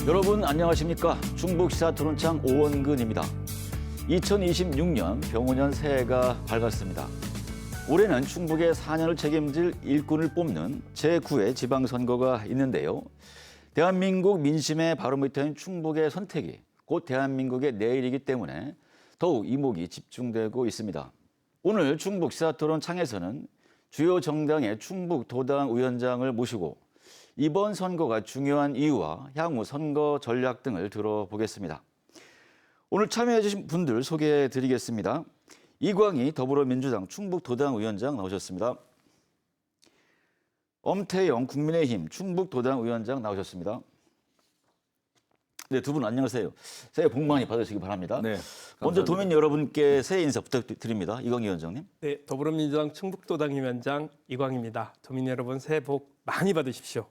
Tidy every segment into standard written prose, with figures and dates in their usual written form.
여러분 안녕하십니까? 충북 시사토론창 오원근입니다. 2026년 병오년 새해가 밝았습니다. 올해는 충북의 4년을 책임질 일꾼을 뽑는 제9회 지방선거가 있는데요. 대한민국 민심의 바로미터인 충북의 선택이 곧 대한민국의 내일이기 때문에 더욱 이목이 집중되고 있습니다. 오늘 충북 시사토론창에서는 주요 정당의 충북도당위원장을 모시고 이번 선거가 중요한 이유와 향후 선거 전략 등을 들어보겠습니다. 오늘 참여해 주신 분들 소개해 드리겠습니다. 이광희 더불어민주당 충북도당위원장 나오셨습니다. 엄태영 국민의힘 충북도당위원장 나오셨습니다. 네, 두 분 안녕하세요. 새해 복 많이 받으시기 바랍니다. 네, 먼저 도민 여러분께 새해 인사 부탁드립니다. 이광희 위원장님. 네, 더불어민주당 충북도당위원장 이광희입니다. 도민 여러분 새해 복 많이 받으십시오.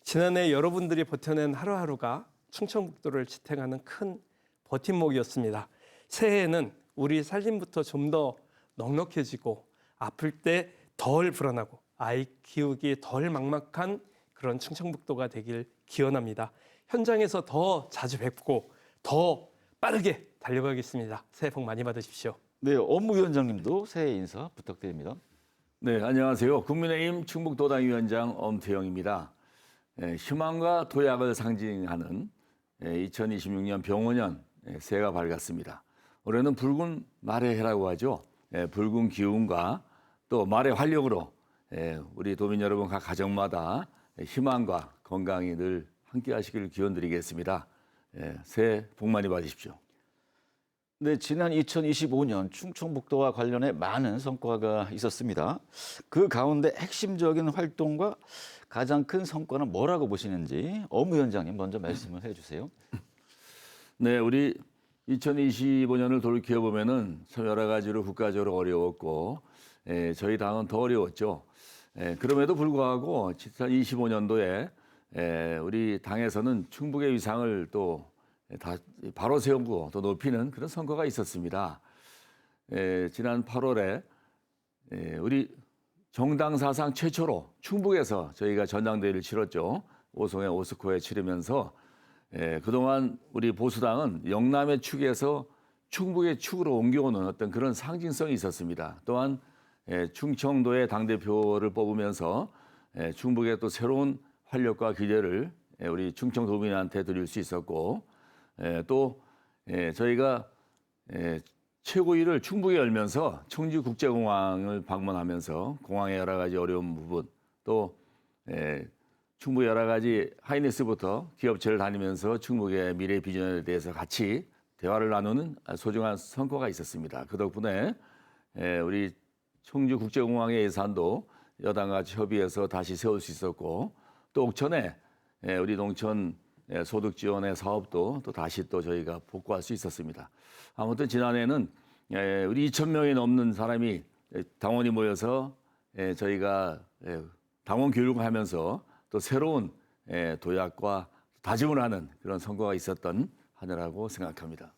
지난해 여러분들이 버텨낸 하루하루가 충청북도를 지탱하는 큰 버팀목이었습니다. 새해에는 우리 살림부터 좀 더 넉넉해지고 아플 때 덜 불안하고 아이 키우기 덜 막막한 그런 충청북도가 되길 기원합니다. 현장에서 더 자주 뵙고 더 빠르게 달려가겠습니다. 새해 복 많이 받으십시오. 네, 업무위원장님도 새해 인사 부탁드립니다. 네, 안녕하세요. 국민의힘 충북도당위원장 엄태영입니다. 희망과 도약을 상징하는 2026년 병오년 새해가 밝았습니다. 올해는 붉은 말의 해라고 하죠. 붉은 기운과 또 말의 활력으로 우리 도민 여러분 각 가정마다 희망과 건강이 늘 함께 하시길 기원드리겠습니다. 새해 복 많이 받으십시오. 네, 지난 2025년 충청북도와 관련해 많은 성과가 있었습니다. 그 가운데 핵심적인 활동과 가장 큰 성과는 뭐라고 보시는지 업무위원장님 먼저 말씀을 해주세요. 네, 우리 2025년을 돌이켜 보면은 참 여러 가지로 국가적으로 어려웠고, 저희 당은 더 어려웠죠. 그럼에도 불구하고 2025년도에 우리 당에서는 충북의 위상을 또 다 바로 세우고 또 높이는 그런 선거가 있었습니다. 지난 8월에 우리 정당 사상 최초로 충북에서 저희가 전당대회를 치렀죠. 오송의 오스코에 치르면서 그동안 우리 보수당은 영남의 축에서 충북의 축으로 옮겨오는 어떤 그런 상징성이 있었습니다. 또한 충청도의 당대표를 뽑으면서 충북의 또 새로운 활력과 기대를 우리 충청도민한테 드릴 수 있었고 또 저희가 최고위를 충북에 열면서 청주국제공항을 방문하면서 공항의 여러 가지 어려운 부분 또 충북 여러 가지 하이닉스부터 기업체를 다니면서 충북의 미래 비전에 대해서 같이 대화를 나누는 소중한 성과가 있었습니다. 그 덕분에 우리 청주국제공항의 예산도 여당과 같이 협의해서 다시 세울 수 있었고 또 옥천에 우리 농촌 소득 지원의 사업도 또 다시 또 저희가 복구할 수 있었습니다. 아무튼 지난해는 우리 2,000명이 넘는 사람이 당원이 모여서 저희가 당원 교육을 하면서 또 새로운 도약과 다짐을 하는 그런 선거가 있었던 한 해라고 생각합니다.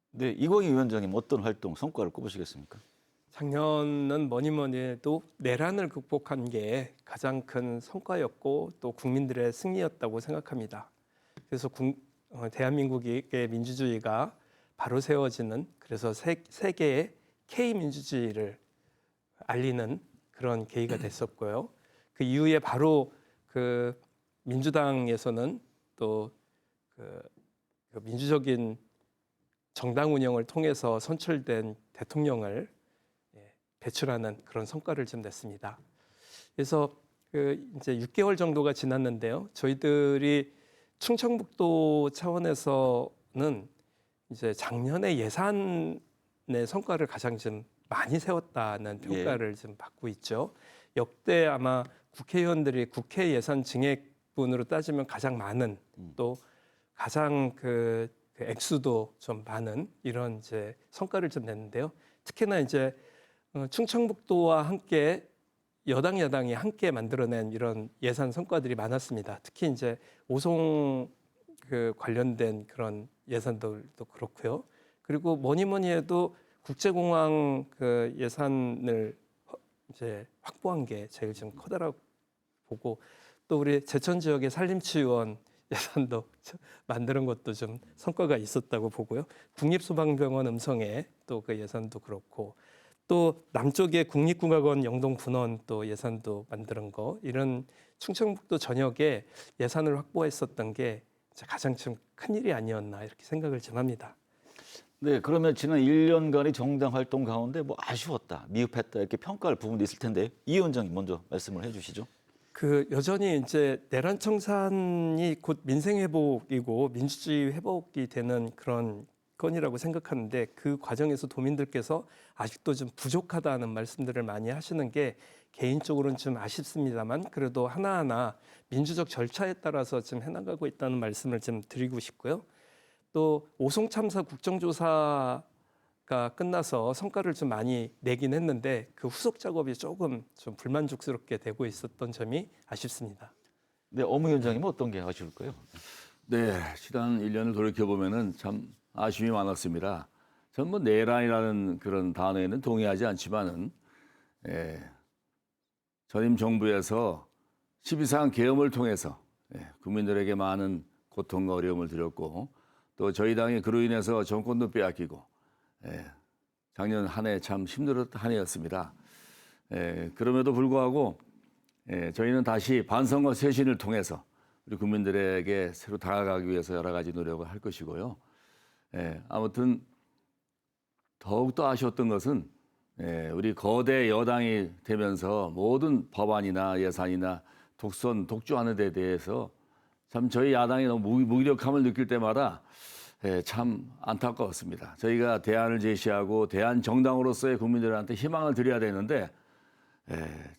네, 이광희 위원장님 어떤 활동, 성과를 꼽으시겠습니까? 작년은 뭐니 해도 내란을 극복한 게 가장 큰 성과였고 또 국민들의 승리였다고 생각합니다. 그래서 대한민국의 민주주의가 바로 세워지는 그래서 세계의 K민주주의를 알리는 그런 계기가 됐었고요. 그 이후에 바로 그 민주당에서는 또 그 민주적인 정당 운영을 통해서 선출된 대통령을 배출하는 그런 성과를 좀 냈습니다. 그래서 이제 6개월 정도가 지났는데요. 저희들이 충청북도 차원에서는 이제 작년에 예산의 성과를 가장 좀 많이 세웠다는 평가를 좀 받고 있죠. 역대 아마 국회의원들이 국회 예산 증액분으로 따지면 가장 많은 또 가장 그 액수도 좀 많은 이런 이제 성과를 좀 냈는데요. 특히나 이제 충청북도와 함께 여당 야당이 함께 만들어낸 이런 예산 성과들이 많았습니다. 특히 이제 오송 그 관련된 그런 예산들도 그렇고요. 그리고 뭐니 해도 국제공항 그 예산을 이제 확보한 게 제일 좀 커다라고 보고 또 우리 제천 지역의 산림치유원 예산도 만드는 것도 좀 성과가 있었다고 보고요. 국립소방병원 음성에 또 그 예산도 그렇고 또 남쪽에 국립국악원 영동분원 또 예산도 만드는 거 이런 충청북도 전역에 예산을 확보했었던 게 가장 좀 큰일이 아니었나 이렇게 생각을 좀 합니다. 네, 그러면 지난 1년간의 정당 활동 가운데 뭐 아쉬웠다, 미흡했다 이렇게 평가할 부분도 있을 텐데 이 위원장님 먼저 말씀을 해주시죠. 그 여전히 이제 내란 청산이 곧 민생 회복이고 민주주의 회복이 되는 그런 건이라고 생각하는데 그 과정에서 도민들께서 아직도 좀 부족하다는 말씀들을 많이 하시는 게 개인적으로는 좀 아쉽습니다만 그래도 하나하나 민주적 절차에 따라서 지금 해나가고 있다는 말씀을 좀 드리고 싶고요. 또 오송 참사 국정조사가 끝나서 성과를 좀 많이 내긴 했는데 그 후속 작업이 조금 좀 불만족스럽게 되고 있었던 점이 아쉽습니다. 네, 어무 위원장님은 어떤 게 아쉬울까요? 네, 지난 1년을 돌이켜보면은 참 아쉬움이 많았습니다. 전 뭐 내란이라는 그런 단어에는 동의하지 않지만은 전임 정부에서 12.4 계엄을 통해서 국민들에게 많은 고통과 어려움을 드렸고 또 저희 당이 그로 인해서 정권도 빼앗기고 작년 한 해 참 힘들었던 한 해였습니다. 그럼에도 불구하고 저희는 다시 반성과 쇄신을 통해서 우리 국민들에게 새로 다가가기 위해서 여러 가지 노력을 할 것이고요. 아무튼 더욱더 아쉬웠던 것은 우리 거대 여당이 되면서 모든 법안이나 예산이나 독선, 독주하는 데 대해서 참 저희 야당이 너무 무기력함을 느낄 때마다 참 안타까웠습니다. 저희가 대안을 제시하고 대안 정당으로서의 국민들한테 희망을 드려야 되는데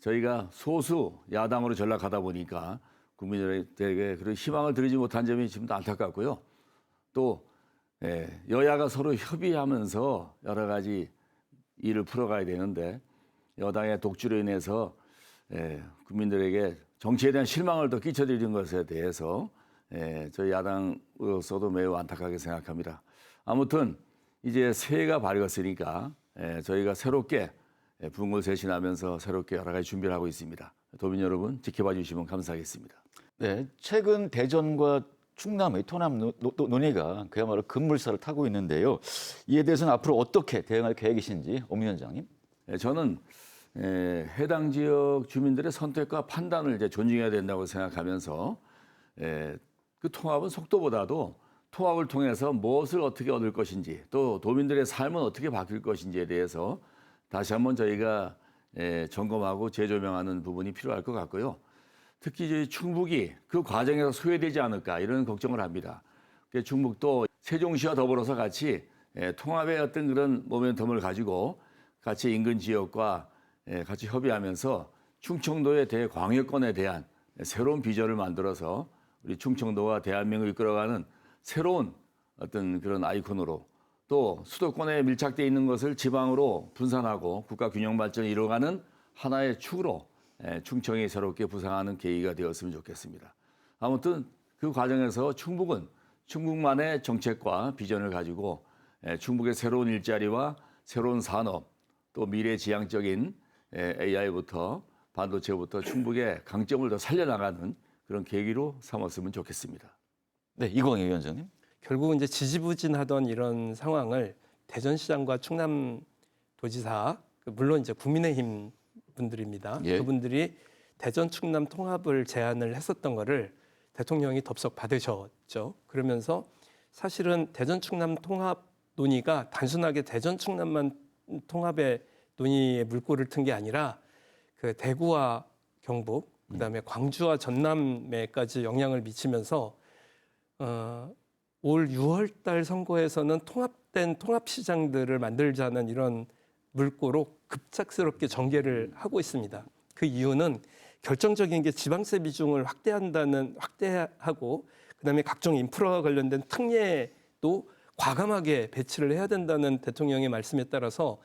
저희가 소수 야당으로 전락하다 보니까 국민들에게 그런 희망을 드리지 못한 점이 지금도 안타깝고요. 또 여야가 서로 협의하면서 여러 가지 일을 풀어가야 되는데 여당의 독주로 인해서 국민들에게 정치에 대한 실망을 더 끼쳐드리는 것에 대해서 저희 야당으로서도 매우 안타깝게 생각합니다. 아무튼 이제 새해가 밝았으니까 저희가 새롭게 붕을 쇄신하면서 새롭게 여러 가지 준비를 하고 있습니다. 도민 여러분 지켜봐 주시면 감사하겠습니다. 네, 최근 대전과 충남의 토남 논의가 그야말로 급물살을 타고 있는데요. 이에 대해서는 앞으로 어떻게 대응할 계획이신지 엄 위원장님. 저는 해당 지역 주민들의 선택과 판단을 이제 존중해야 된다고 생각하면서 그 통합은 속도보다도 통합을 통해서 무엇을 어떻게 얻을 것인지 또 도민들의 삶은 어떻게 바뀔 것인지에 대해서 다시 한번 저희가 점검하고 재조명하는 부분이 필요할 것 같고요. 특히 저희 충북이 그 과정에서 소외되지 않을까 이런 걱정을 합니다. 충북도 세종시와 더불어서 같이 통합의 어떤 그런 모멘텀을 가지고 같이 인근 지역과 같이 협의하면서 충청도의 대광역권에 대한 새로운 비전을 만들어서 우리 충청도와 대한민국을 이끌어가는 새로운 어떤 그런 아이콘으로 또 수도권에 밀착되어 있는 것을 지방으로 분산하고 국가 균형 발전을 이루어가는 하나의 축으로 충청이 새롭게 부상하는 계기가 되었으면 좋겠습니다. 아무튼 그 과정에서 충북은 충북만의 정책과 비전을 가지고 충북의 새로운 일자리와 새로운 산업 또 미래지향적인 AI부터 반도체부터 충북의 강점을 더 살려나가는 그런 계기로 삼았으면 좋겠습니다. 네, 이광희 위원장님. 결국은 이제 지지부진하던 이런 상황을 대전시장과 충남도지사 물론 이제 국민의힘 분들입니다. 예. 그분들이 대전 충남 통합을 제안을 했었던 거를 대통령이 덥석 받으셨죠. 그러면서 사실은 대전 충남 통합 논의가 단순하게 대전 충남만 통합의 논의에 물꼬를 튼 게 아니라 그 대구와 경북 그다음에 광주와 전남에까지 영향을 미치면서 올 6월달 선거에서는 통합된 통합시장들을 만들자는 이런 물꼬로 급작스럽게 전개를 하고 있습니다. 그 이유는 결정적인 게 지방세 비중을 확대하고 그다음에 각종 인프라와 관련된 특례도 과감하게 배치를 해야 된다는 대통령의 말씀에 따라서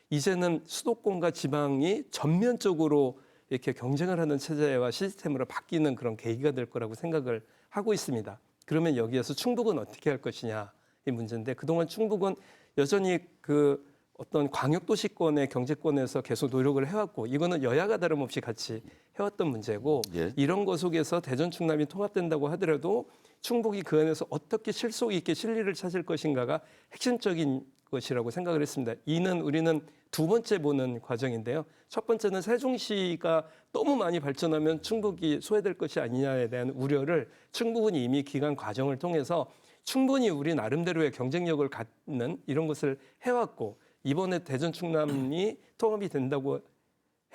이제는 수도권과 지방이 전면적으로 이렇게 경쟁을 하는 체제와 시스템으로 바뀌는 그런 계기가 될 거라고 생각을 하고 있습니다. 그러면 여기에서 충북은 어떻게 할 것이냐 이 문제인데 그동안 충북은 여전히 그 어떤 광역도시권의 경제권에서 계속 노력을 해왔고 이거는 여야가 다름없이 같이 해왔던 문제고 예. 이런 거 속에서 대전 충남이 통합된다고 하더라도 충북이 그 안에서 어떻게 실속 있게 실리를 찾을 것인가가 핵심적인 것이라고 생각을 했습니다. 이는 우리는 두 번째 보는 과정인데요. 첫 번째는 세종시가 너무 많이 발전하면 충북이 소외될 것이 아니냐에 대한 우려를 충북은 이미 기간 과정을 통해서 충분히 우리 나름대로의 경쟁력을 갖는 이런 것을 해왔고 이번에 대전 충남이 통합이 된다고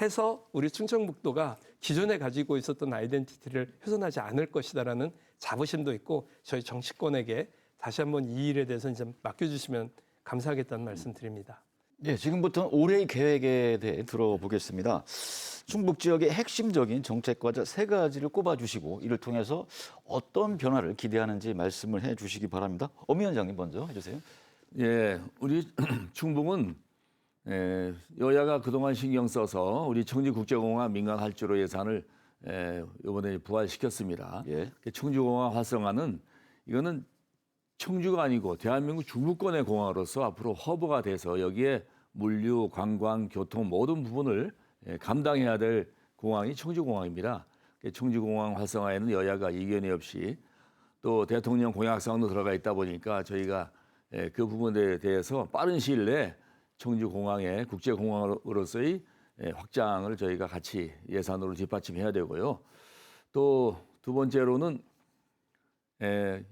해서 우리 충청북도가 기존에 가지고 있었던 아이덴티티를 훼손하지 않을 것이다라는 자부심도 있고 저희 정치권에게 다시 한번 이 일에 대해서 좀 맡겨주시면 감사하겠다는 말씀 드립니다. 네, 지금부터 올해의 계획에 대해 들어보겠습니다. 충북 지역의 핵심적인 정책 과제 세 가지를 꼽아주시고 이를 통해서 어떤 변화를 기대하는지 말씀을 해주시기 바랍니다. 엄 위원장님 먼저 해주세요. 예, 우리 충북은 여야가 그동안 신경 써서 우리 청주국제공항 민간 활주로 예산을 이번에 부활시켰습니다. 예. 청주공항 활성화는 이거는 청주가 아니고 대한민국 중부권의 공항으로서 앞으로 허브가 돼서 여기에 물류, 관광, 교통 모든 부분을 감당해야 될 공항이 청주공항입니다. 청주공항 활성화에는 여야가 이견이 없이 또 대통령 공약사항도 들어가 있다 보니까 저희가 그 부분에 대해서 빠른 시일 내에 청주공항의 국제공항으로서의 확장을 저희가 같이 예산으로 뒷받침해야 되고요. 또 두 번째로는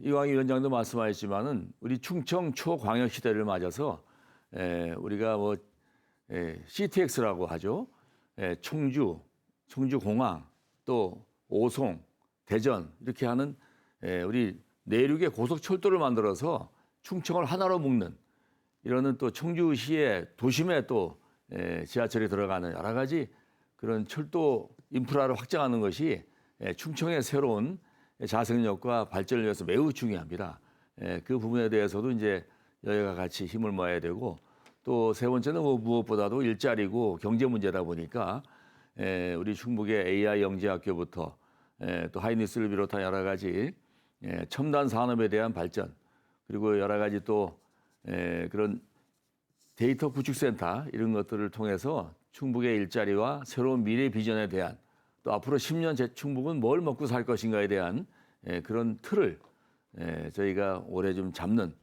이광희 위원장도 말씀하셨지만은 우리 충청 초광역 시대를 맞아서 우리가 뭐 CTX라고 하죠. 청주, 청주공항, 또 오송, 대전 이렇게 하는 우리 내륙의 고속철도를 만들어서 충청을 하나로 묶는 이러는 또 청주시의 도심에 또 지하철이 들어가는 여러 가지 그런 철도 인프라를 확장하는 것이 충청의 새로운 자생력과 발전을 위해서 매우 중요합니다. 그 부분에 대해서도 이제 여야가 같이 힘을 모아야 되고 또 세 번째는 뭐 무엇보다도 일자리고 경제 문제다 보니까 우리 충북의 AI 영재학교부터 또 하이닉스를 비롯한 여러 가지 첨단 산업에 대한 발전 그리고 여러 가지 또 그런 데이터 구축센터 이런 것들을 통해서 충북의 일자리와 새로운 미래 비전에 대한 또 앞으로 10년 제 충북은 뭘 먹고 살 것인가에 대한 그런 틀을 저희가 올해 좀 잡는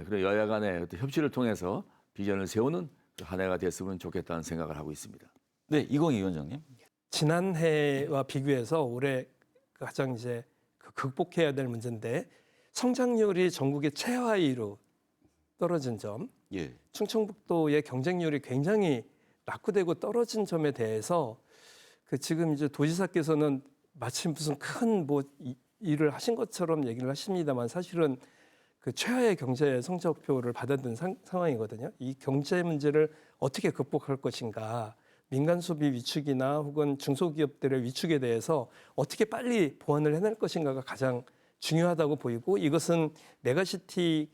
그런 여야 간의 어떤 협치를 통해서 비전을 세우는 한 해가 됐으면 좋겠다는 생각을 하고 있습니다. 네, 이광희 위원장님. 지난해와 비교해서 올해 가장 이제 극복해야 될 문제인데 성장률이 전국의 최하위로 떨어진 점, 예. 충청북도의 경쟁률이 굉장히 낙후되고 떨어진 점에 대해서 지금 이제 도지사께서는 마치 무슨 큰 뭐 일을 하신 것처럼 얘기를 하십니다만 사실은 최하의 경제 성적표를 받아든 상황이거든요. 이 경제 문제를 어떻게 극복할 것인가, 민간 소비 위축이나 혹은 중소기업들의 위축에 대해서 어떻게 빨리 보완을 해낼 것인가가 가장 중요하다고 보이고 이것은 메가시티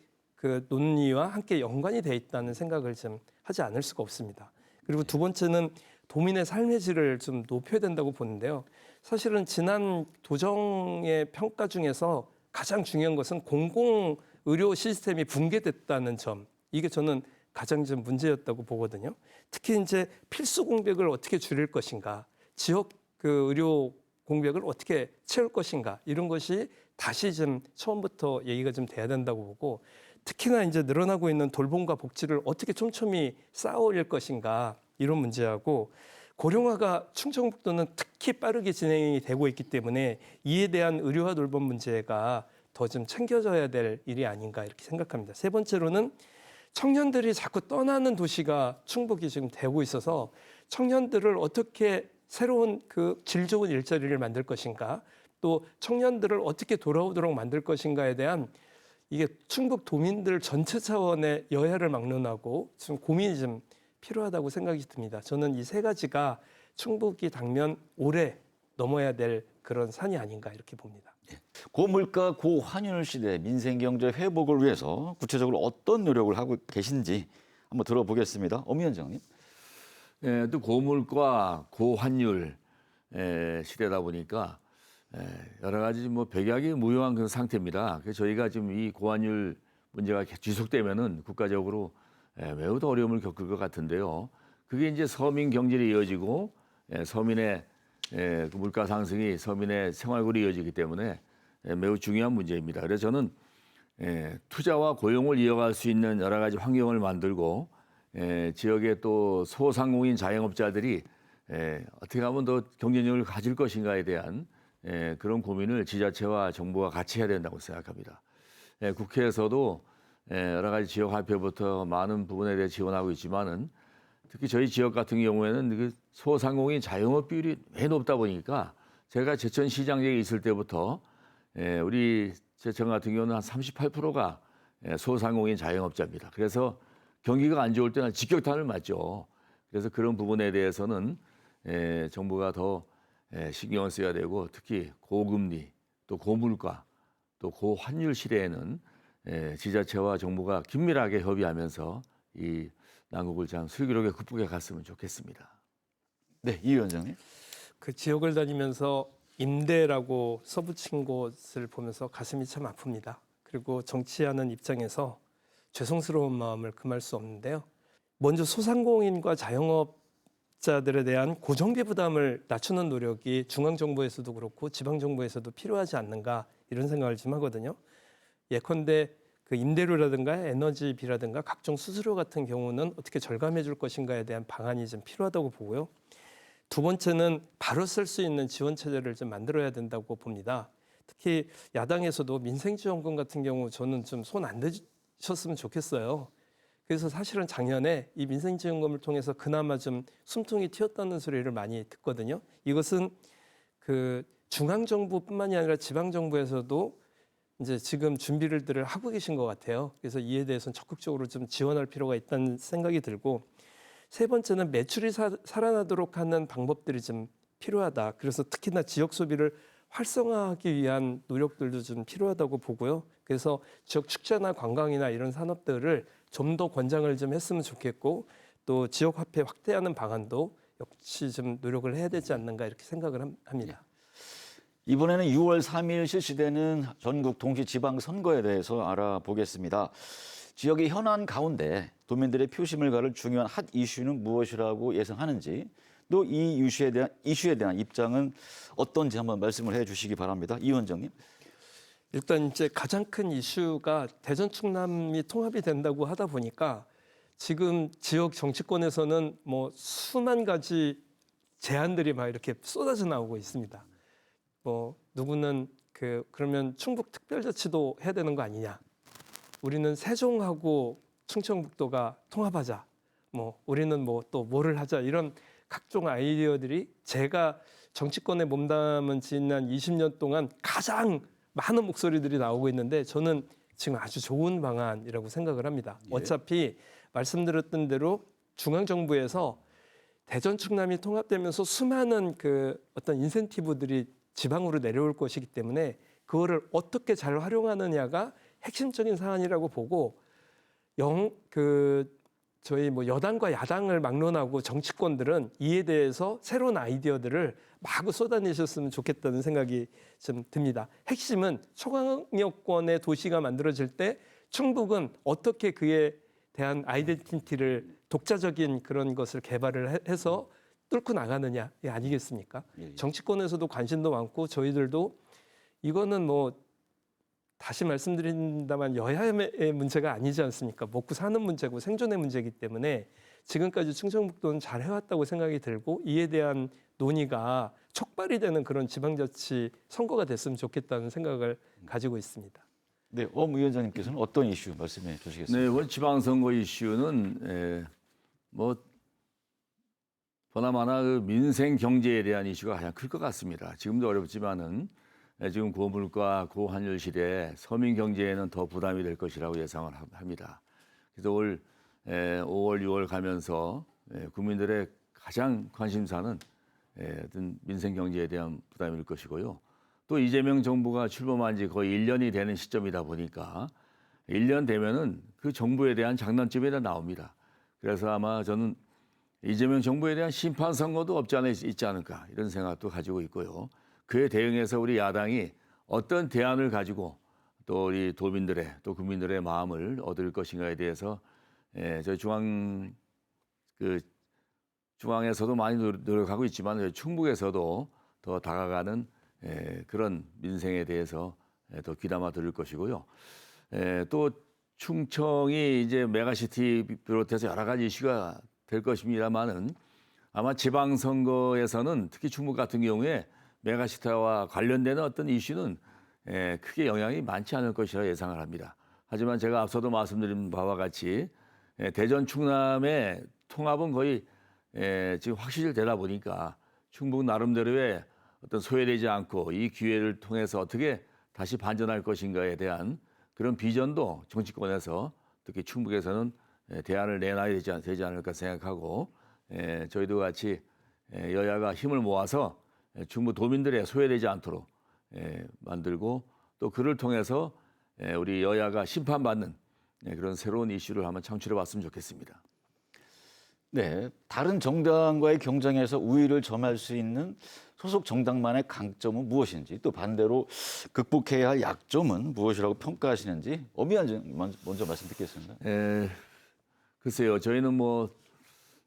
논의와 함께 연관이 돼 있다는 생각을 좀 하지 않을 수가 없습니다. 그리고 두 번째는 도민의 삶의 질을 좀 높여야 된다고 보는데요. 사실은 지난 도정의 평가 중에서 가장 중요한 것은 공공의료 시스템이 붕괴됐다는 점. 이게 저는 가장 좀 문제였다고 보거든요. 특히 이제 필수 공백을 어떻게 줄일 것인가, 지역 의료 공백을 어떻게 채울 것인가 이런 것이 다시 좀 처음부터 얘기가 좀 돼야 된다고 보고 특히나 이제 늘어나고 있는 돌봄과 복지를 어떻게 촘촘히 쌓아올릴 것인가 이런 문제하고 고령화가 충청북도는 특히 빠르게 진행이 되고 있기 때문에 이에 대한 의료와 돌봄 문제가 더 좀 챙겨져야 될 일이 아닌가 이렇게 생각합니다. 세 번째로는 청년들이 자꾸 떠나는 도시가 충북이 지금 되고 있어서 청년들을 어떻게 새로운 질 좋은 일자리를 만들 것인가 또 청년들을 어떻게 돌아오도록 만들 것인가에 대한 이게 충북 도민들 전체 차원의 여야를 막론하고 지금 고민이 좀 필요하다고 생각이 듭니다. 저는 이 세 가지가 충북이 당면 올해 넘어야 될 그런 산이 아닌가 이렇게 봅니다. 고물가 고환율 시대 민생 경제 회복을 위해서 구체적으로 어떤 노력을 하고 계신지 한번 들어보겠습니다. 엄 위원장님. 또 고물가 고환율 시대다 보니까 여러 가지 뭐 백약이 무효한 그런 상태입니다. 그래서 저희가 지금 이 고환율 문제가 지속되면은 국가적으로 매우 더 어려움을 겪을 것 같은데요. 그게 이제 서민 경제로 이어지고 서민의 그 물가 상승이 서민의 생활고로 이어지기 때문에 매우 중요한 문제입니다. 그래서 저는 투자와 고용을 이어갈 수 있는 여러 가지 환경을 만들고 지역의 또 소상공인 자영업자들이 어떻게 하면 더 경쟁력을 가질 것인가에 대한 그런 고민을 지자체와 정부가 같이 해야 된다고 생각합니다. 국회에서도 여러 가지 지역 화폐부터 많은 부분에 대해 지원하고 있지만은 특히 저희 지역 같은 경우에는 그 소상공인 자영업 비율이 매우 높다 보니까 제가 제천시장에 있을 때부터 우리 제천 같은 경우는 한 38%가 소상공인 자영업자입니다. 그래서 경기가 안 좋을 때는 직격탄을 맞죠. 그래서 그런 부분에 대해서는 정부가 더 신경을 써야 되고 특히 고금리 또 고물가 또 고환율 시대에는 지자체와 정부가 긴밀하게 협의하면서 이 난국을 참 슬기롭게 극복해 갔으면 좋겠습니다. 네, 이 위원장님. 그 지역을 다니면서 임대라고 써붙인 곳을 보면서 가슴이 참 아픕니다. 그리고 정치하는 입장에서 죄송스러운 마음을 금할 수 없는데요. 먼저 소상공인과 자영업자들에 대한 고정비 부담을 낮추는 노력이 중앙정부에서도 그렇고 지방정부에서도 필요하지 않는가 이런 생각을 좀 하거든요. 예컨대 그 임대료라든가 에너지비라든가 각종 수수료 같은 경우는 어떻게 절감해 줄 것인가에 대한 방안이 좀 필요하다고 보고요. 두 번째는 바로 쓸 수 있는 지원 체제를 좀 만들어야 된다고 봅니다. 특히 야당에서도 민생지원금 같은 경우 저는 좀 손 안 대셨으면 좋겠어요. 그래서 사실은 작년에 이 민생지원금을 통해서 그나마 좀 숨통이 튀었다는 소리를 많이 듣거든요. 이것은 그 중앙정부뿐만이 아니라 지방정부에서도 이제 지금 준비를 하고 계신 것 같아요. 그래서 이에 대해서는 적극적으로 좀 지원할 필요가 있다는 생각이 들고 세 번째는 매출이 살아나도록 하는 방법들이 좀 필요하다. 그래서 특히나 지역 소비를 활성화하기 위한 노력들도 좀 필요하다고 보고요. 그래서 지역 축제나 관광이나 이런 산업들을 좀 더 권장을 좀 했으면 좋겠고 또 지역 화폐 확대하는 방안도 역시 좀 노력을 해야 되지 않는가 이렇게 생각을 합니다. 이번에는 6월 3일 실시되는 전국 동시지방선거에 대해서 알아보겠습니다. 지역의 현안 가운데 도민들의 표심을 가를 중요한 핫 이슈는 무엇이라고 예상하는지 또 이 이슈에 대한 입장은 어떤지 한번 말씀을 해주시기 바랍니다. 이 위원장님. 일단 이제 가장 큰 이슈가 대전 충남이 통합이 된다고 하다 보니까 지금 지역 정치권에서는 뭐 수만 가지 제안들이 막 이렇게 쏟아져 나오고 있습니다. 뭐 누구는 그러면 충북 특별자치도 해야 되는 거 아니냐? 우리는 세종하고 충청북도가 통합하자. 뭐 우리는 뭐 또 뭐를 하자 이런 각종 아이디어들이 제가 정치권에 몸담은 지난 20년 동안 가장 많은 목소리들이 나오고 있는데 저는 지금 아주 좋은 방안이라고 생각을 합니다. 예. 어차피 말씀드렸던 대로 중앙정부에서 대전 충남이 통합되면서 수많은 그 어떤 인센티브들이 지방으로 내려올 것이기 때문에 그거를 어떻게 잘 활용하느냐가 핵심적인 사안이라고 보고 저희 뭐 여당과 야당을 막론하고 정치권들은 이에 대해서 새로운 아이디어들을 마구 쏟아내셨으면 좋겠다는 생각이 좀 듭니다. 핵심은 초강력권의 도시가 만들어질 때 충북은 어떻게 그에 대한 아이덴티티를 독자적인 그런 것을 개발을 해서 뚫고 나가느냐 이 아니겠습니까? 예. 정치권에서도 관심도 많고 저희들도 이거는 뭐 다시 말씀드린다만 여야의 문제가 아니지 않습니까? 먹고 사는 문제고 생존의 문제이기 때문에 지금까지 충청북도는 잘 해왔다고 생각이 들고 이에 대한 논의가 촉발이 되는 그런 지방자치 선거가 됐으면 좋겠다는 생각을 가지고 있습니다. 네, 엄 위원장님께서는 어떤 이슈 말씀해 주시겠습니까? 네, 이번 지방선거 이슈는 뭐 보나마나 그 민생 경제에 대한 이슈가 가장 클 것 같습니다. 지금도 어렵지만은 지금 고물가, 고환율 시대에 서민 경제에는 더 부담이 될 것이라고 예상을 합니다. 그래서 올 5월, 6월 가면서 국민들의 가장 관심사는 어떤 민생 경제에 대한 부담일 것이고요. 또 이재명 정부가 출범한 지 거의 1년이 되는 시점이다 보니까 1년 되면은 그 정부에 대한 장단점이 다 나옵니다. 그래서 아마 저는 이재명 정부에 대한 심판 선거도 없지 않아 있지 않을까 이런 생각도 가지고 있고요. 그에 대응해서 우리 야당이 어떤 대안을 가지고 또 우리 도민들의 또 국민들의 마음을 얻을 것인가에 대해서 저희 중앙에서도 많이 노력하고 있지만 저희 충북에서도 더 다가가는 그런 민생에 대해서 더 귀담아 들을 것이고요. 또 충청이 이제 메가시티 비롯해서 여러 가지 이슈가 될 것입니다만은 아마 지방선거에서는 특히 충북 같은 경우에 메가시티와 관련되는 어떤 이슈는 크게 영향이 많지 않을 것이라 예상을 합니다. 하지만 제가 앞서도 말씀드린 바와 같이 대전 충남의 통합은 거의 지금 확실되다 보니까 충북 나름대로의 어떤 소외되지 않고 이 기회를 통해서 어떻게 다시 반전할 것인가에 대한 그런 비전도 정치권에서 특히 충북에서는 대안을 내놔야 되지 않을까 생각하고 저희도 같이 여야가 힘을 모아서 충북 도민들의 소외되지 않도록 만들고 또 그를 통해서 우리 여야가 심판받는 그런 새로운 이슈를 한번 창출해 봤으면 좋겠습니다. 네, 다른 정당과의 경쟁에서 우위를 점할 수 있는 소속 정당만의 강점은 무엇인지 또 반대로 극복해야 할 약점은 무엇이라고 평가하시는지 엄미한 먼저 말씀 듣겠습니다. 글쎄요, 저희는 뭐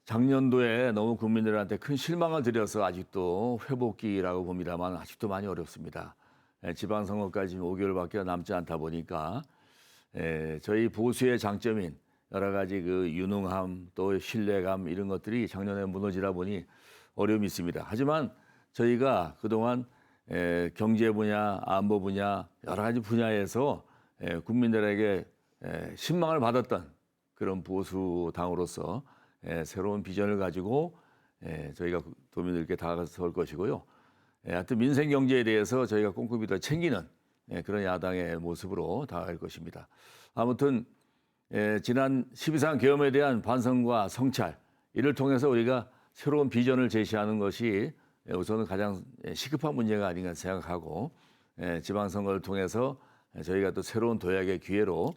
작년도에 너무 국민들한테 큰 실망을 드려서 아직도 회복기라고 봅니다만 아직도 많이 어렵습니다. 지방선거까지 5개월밖에 남지 않다 보니까 저희 보수의 장점인 여러 가지 그 유능함 또 신뢰감 이런 것들이 작년에 무너지다 보니 어려움이 있습니다. 하지만 저희가 그동안 경제 분야, 안보 분야 여러 가지 분야에서 국민들에게 신망을 받았던 그런 보수 당으로서 새로운 비전을 가지고 저희가 도민들께 다가설 것이고요. 하여튼 민생 경제에 대해서 저희가 꼼꼼히 더 챙기는 그런 야당의 모습으로 다가갈 것입니다. 아무튼 지난 12.3 계엄에 대한 반성과 성찰 이를 통해서 우리가 새로운 비전을 제시하는 것이 우선은 가장 시급한 문제가 아닌가 생각하고 지방선거를 통해서 저희가 또 새로운 도약의 기회로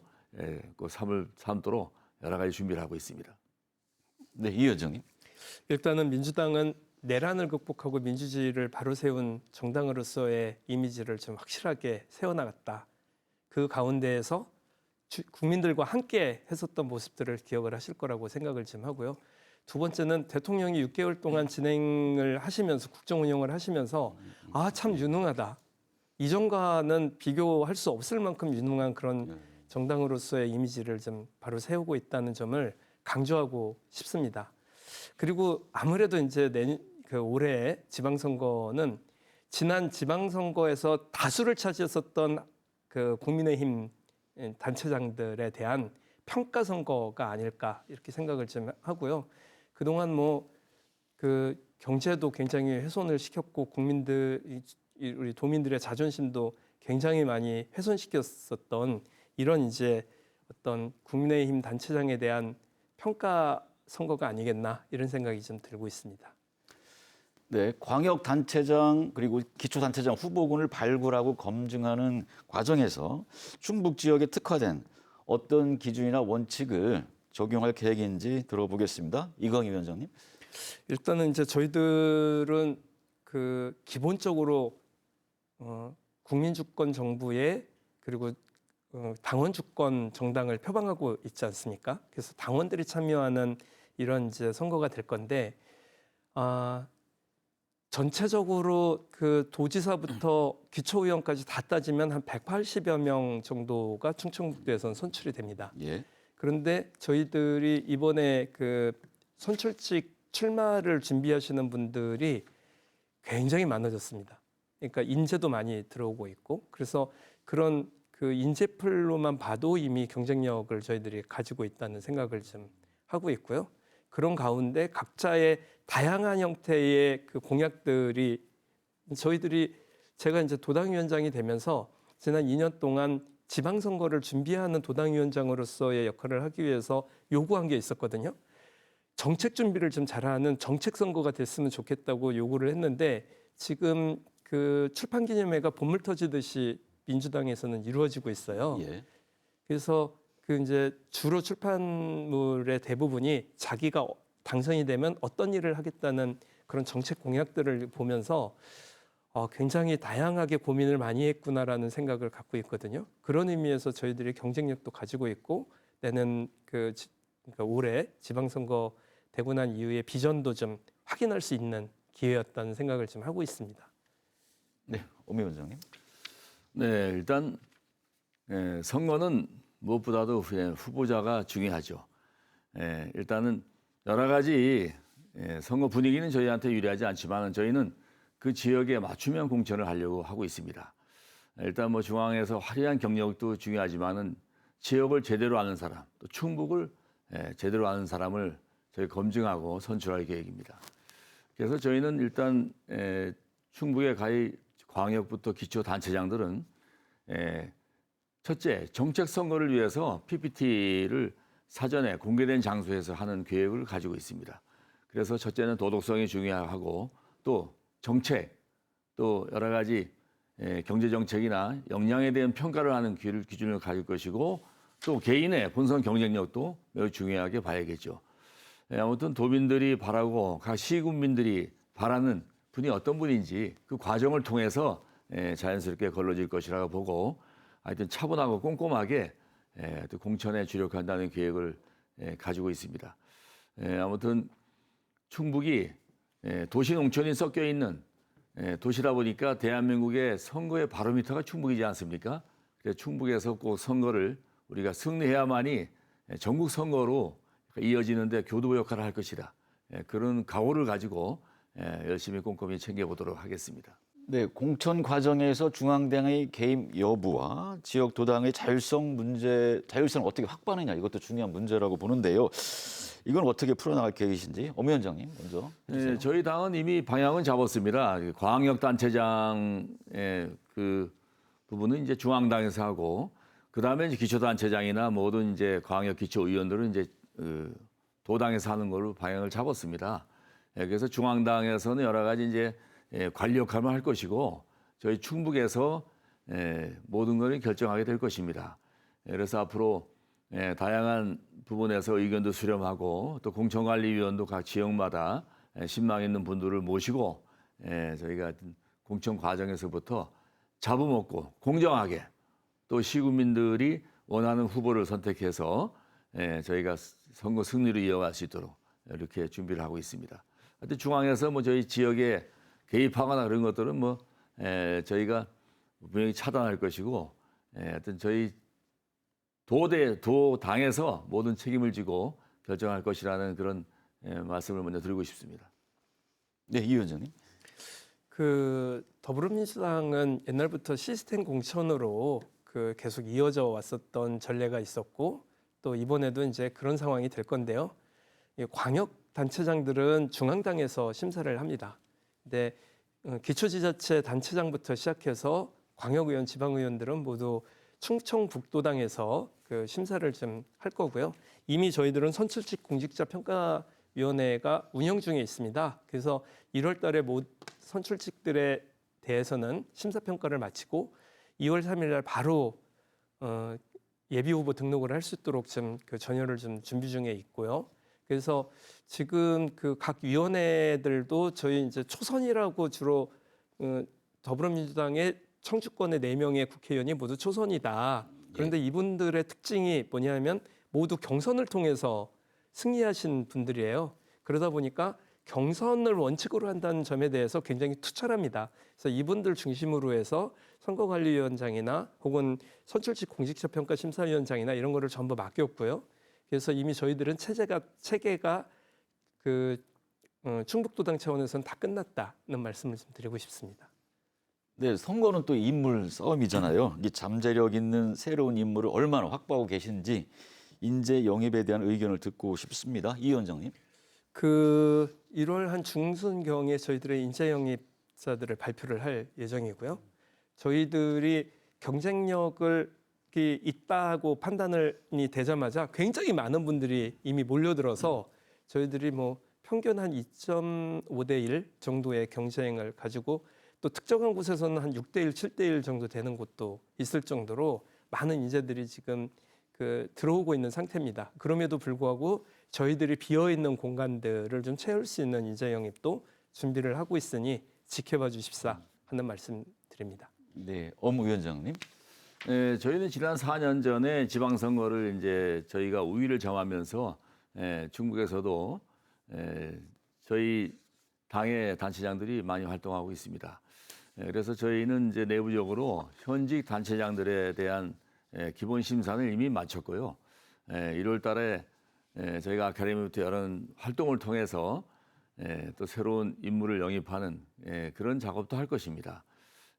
삼도록 여러 가지 준비를 하고 있습니다. 네, 이 의원님. 일단은 민주당은 내란을 극복하고 민주주의를 바로 세운 정당으로서의 이미지를 좀 확실하게 세워나갔다. 그 가운데에서 국민들과 함께 했었던 모습들을 기억을 하실 거라고 생각을 좀 하고요. 두 번째는 대통령이 6개월 동안 진행을 하시면서 국정 운영을 하시면서 참 유능하다. 이전과는 비교할 수 없을 만큼 유능한 그런 정당으로서의 이미지를 좀 바로 세우고 있다는 점을 강조하고 싶습니다. 그리고 아무래도 이제 올해 지방선거는 지난 지방선거에서 다수를 차지했었던 그 국민의힘 단체장들에 대한 평가 선거가 아닐까 이렇게 생각을 좀 하고요. 그동안 그 경제도 굉장히 훼손을 시켰고 우리 도민들의 자존심도 굉장히 많이 훼손시켰었던 이런 이제 어떤 국민의힘 단체장에 대한 평가 선거가 아니겠나 이런 생각이 좀 들고 있습니다. 네, 광역단체장 그리고 기초단체장 후보군을 발굴하고 검증하는 과정에서 충북 지역에 특화된 어떤 기준이나 원칙을 적용할 계획인지 들어보겠습니다. 이광희 위원장님. 일단은 이제 저희들은 그 기본적으로 국민주권 정부에 그리고 당원 주권 정당을 표방하고 있지 않습니까? 그래서 당원들이 참여하는 이런 이제 선거가 될 건데 전체적으로 그 도지사부터 기초의원까지 다 따지면 한 180여 명 정도가 충청북도에선 선출이 됩니다. 예. 그런데 저희들이 이번에 그 선출직 출마를 준비하시는 분들이 굉장히 많아졌습니다. 그러니까 인재도 많이 들어오고 있고 그래서 그런 그 인재풀로만 봐도 이미 경쟁력을 저희들이 가지고 있다는 생각을 좀 하고 있고요. 그런 가운데 각자의 다양한 형태의 그 공약들이 제가 이제 도당위원장이 되면서 지난 2년 동안 지방선거를 준비하는 도당위원장으로서의 역할을 하기 위해서 요구한 게 있었거든요. 정책 준비를 좀 잘하는 정책 선거가 됐으면 좋겠다고 요구를 했는데 지금 그 출판기념회가 본물 터지듯이 민주당에서는 이루어지고 있어요. 예. 그래서 그 이제 주로 출판물의 대부분이 자기가 당선이 되면 어떤 일을 하겠다는 그런 정책 공약들을 보면서 굉장히 다양하게 고민을 많이 했구나라는 생각을 갖고 있거든요. 그런 의미에서 저희들이 경쟁력도 가지고 있고 내는 그 그러니까 올해 지방선거 되고 난 이후의 비전도 좀 확인할 수 있는 기회였다는 생각을 좀 하고 있습니다. 네, 오미 원장님. 네, 일단 선거는 무엇보다도 후보자가 중요하죠. 일단은 여러 가지 선거 분위기는 저희한테 유리하지 않지만 저희는 그 지역에 맞춤형 공천을 하려고 하고 있습니다. 일단 뭐 중앙에서 화려한 경력도 중요하지만은 지역을 제대로 아는 사람, 또 충북을 제대로 아는 사람을 저희 검증하고 선출할 계획입니다. 그래서 저희는 일단 충북의 가히 광역부터 기초단체장들은 첫째, 정책 선거를 위해서 PPT를 사전에 공개된 장소에서 하는 계획을 가지고 있습니다. 그래서 첫째는 도덕성이 중요하고 또 정책, 또 여러 가지 경제 정책이나 역량에 대한 평가를 하는 기준을 가질 것이고 또 개인의 본선 경쟁력도 매우 중요하게 봐야겠죠. 아무튼 도민들이 바라고 각 시군민들이 바라는 분이 어떤 분인지 그 과정을 통해서 자연스럽게 걸러질 것이라고 보고 하여튼 차분하고 꼼꼼하게 또 공천에 주력한다는 계획을 가지고 있습니다. 아무튼 충북이 도시 농촌이 섞여 있는 도시다 보니까 대한민국의 선거의 바로미터가 충북이지 않습니까? 그래서 충북에서 꼭 선거를 우리가 승리해야만이 전국 선거로 이어지는데 교두보 역할을 할 것이다. 그런 각오를 가지고 열심히 꼼꼼히 챙겨보도록 하겠습니다. 네, 공천 과정에서 중앙당의 개입 여부와 지역 도당의 자율성을 어떻게 확보하느냐 이것도 중요한 문제라고 보는데요. 이건 어떻게 풀어나갈 계획이신지 오미 원장님 먼저 해주세요. 저희 당은 이미 방향은 잡았습니다. 광역단체장의 그 부분은 이제 중앙당에서 하고 그 다음에 이제 기초단체장이나 모든 이제 광역 기초의원들은 이제 도당에서 하는 걸로 방향을 잡았습니다. 그래서 중앙당에서는 여러 가지 이제 관리 역할만 할 것이고 저희 충북에서 모든 것을 결정하게 될 것입니다. 그래서 앞으로 다양한 부분에서 의견도 수렴하고 또 공천관리위원도 각 지역마다 신망 있는 분들을 모시고 저희가 공천 과정에서부터 잡아먹고 공정하게 또 시군민들이 원하는 후보를 선택해서 저희가 선거 승리로 이어갈 수 있도록 이렇게 준비를 하고 있습니다. 하여튼 중앙에서 뭐 저희 지역에 개입하거나 그런 것들은 뭐 저희가 분명히 차단할 것이고 하여튼 저희 도당에서 모든 책임을 지고 결정할 것이라는 그런 말씀을 먼저 드리고 싶습니다. 네, 이 위원장님. 그 더불어민주당은 옛날부터 시스템 공천으로 그 계속 이어져 왔었던 전례가 있었고 또 이번에도 이제 그런 상황이 될 건데요. 이 광역 단체장들은 중앙당에서 심사를 합니다. 근데 기초지자체 단체장부터 시작해서 광역의원, 지방의원들은 모두 충청북도당에서 그 심사를 좀 할 거고요. 이미 저희들은 선출직 공직자 평가위원회가 운영 중에 있습니다. 그래서 1월 달에 선출직들에 대해서는 심사평가를 마치고 2월 3일 날 바로 예비 후보 등록을 할 수 있도록 좀 그 전열을 좀 준비 중에 있고요. 그래서 지금 그 각 위원회들도 저희 이제 초선이라고 주로 더불어민주당의 청주권의 4명의 국회의원이 모두 초선이다. 그런데 이분들의 특징이 뭐냐면 모두 경선을 통해서 승리하신 분들이에요. 그러다 보니까 경선을 원칙으로 한다는 점에 대해서 굉장히 투철합니다. 그래서 이분들 중심으로 해서 선거관리위원장이나 혹은 선출직 공직자평가심사위원장이나 이런 거를 전부 맡겼고요. 그래서 이미 저희들은 체계가 그 충북도당 차원에서는 다 끝났다는 말씀을 좀 드리고 싶습니다. 네, 선거는 또 인물 싸움이잖아요. 이 잠재력 있는 새로운 인물을 얼마나 확보하고 계신지 인재 영입에 대한 의견을 듣고 싶습니다. 이 위원장님. 그 1월 한 중순경에 저희들의 인재 영입자들을 발표를 할 예정이고요. 저희들이 경쟁력을 있다고 판단이 되자마자 굉장히 많은 분들이 이미 몰려들어서 저희들이 뭐 평균 한 2.5대 1 정도의 경쟁을 가지고 또 특정한 곳에서는 한 6대 1, 7대 1 정도 되는 곳도 있을 정도로 많은 인재들이 지금 그 들어오고 있는 상태입니다. 그럼에도 불구하고 저희들이 비어 있는 공간들을 좀 채울 수 있는 인재 영입도 준비를 하고 있으니 지켜봐 주십사 하는 말씀드립니다. 네, 엄 위원장님. 저희는 지난 4년 전에 지방선거를 이제 저희가 우위를 점하면서 중국에서도 저희 당의 단체장들이 많이 활동하고 있습니다. 그래서 저희는 이제 내부적으로 현직 단체장들에 대한 기본 심사는 이미 마쳤고요. 1월 달에 저희가 아카데미부터 여러 활동을 통해서 또 새로운 인물을 영입하는 그런 작업도 할 것입니다.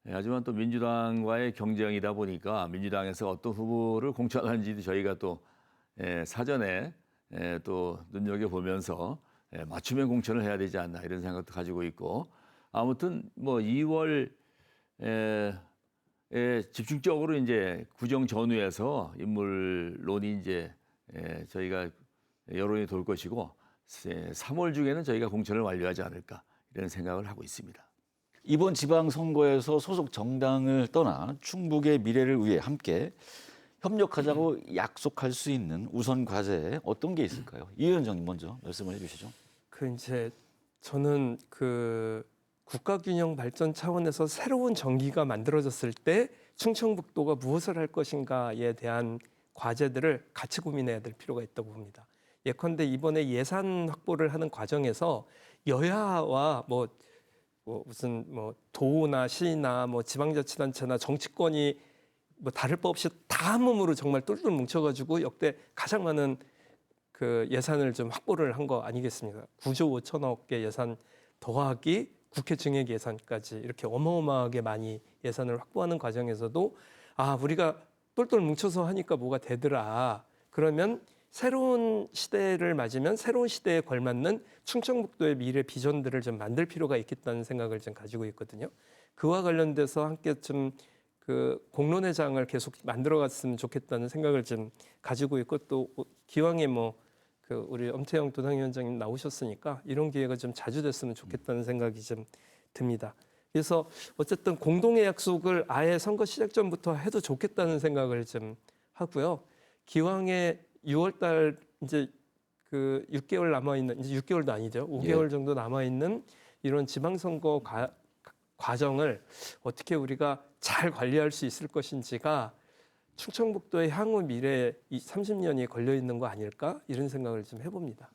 하지만 또 민주당과의 경쟁이다 보니까 민주당에서 어떤 후보를 공천하는지도 저희가 또 사전에 또 눈여겨보면서 맞춤형 공천을 해야 되지 않나 이런 생각도 가지고 있고 아무튼 뭐 2월에 집중적으로 이제 구정 전후에서 인물론이 이제 저희가 여론이 돌 것이고 3월 중에는 저희가 공천을 완료하지 않을까 이런 생각을 하고 있습니다. 이번 지방선거에서 소속 정당을 떠나 충북의 미래를 위해 함께 협력하자고 약속할 수 있는 우선 과제 어떤 게 있을까요? 이 위원장님 먼저 말씀을 해주시죠. 이제 저는 국가균형 발전 차원에서 새로운 정기가 만들어졌을 때 충청북도가 무엇을 할 것인가에 대한 과제들을 같이 고민해야 될 필요가 있다고 봅니다. 예컨대 이번에 예산 확보를 하는 과정에서 여야와 무슨 도나 시나 지방자치단체나 정치권이 다를 바 없이 다 한 몸으로 정말 똘똘 뭉쳐가지고 역대 가장 많은 그 예산을 좀 확보를 한 거 아니겠습니까? 9조 5천억의 예산 더하기 국회 증액 예산까지 이렇게 어마어마하게 많이 예산을 확보하는 과정에서도 우리가 똘똘 뭉쳐서 하니까 뭐가 되더라. 그러면 새로운 시대를 맞으면 새로운 시대에 걸맞는 충청북도의 미래 비전들을 좀 만들 필요가 있겠다는 생각을 좀 가지고 있거든요. 그와 관련돼서 함께 좀 공론의 장을 계속 만들어갔으면 좋겠다는 생각을 좀 가지고 있고 또 기왕에 우리 엄태영 도당위원장님 나오셨으니까 이런 기회가 좀 자주 됐으면 좋겠다는 생각이 좀 듭니다. 그래서 어쨌든 공동의 약속을 아예 선거 시작 전부터 해도 좋겠다는 생각을 좀 하고요. 기왕에 6월달 이제 6개월 남아 있는 이제 6개월도 아니죠. 5개월 정도 남아 있는 이런 지방선거 과정을 어떻게 우리가 잘 관리할 수 있을 것인지가 충청북도의 향후 미래 30년이 걸려 있는 거 아닐까 이런 생각을 좀 해봅니다.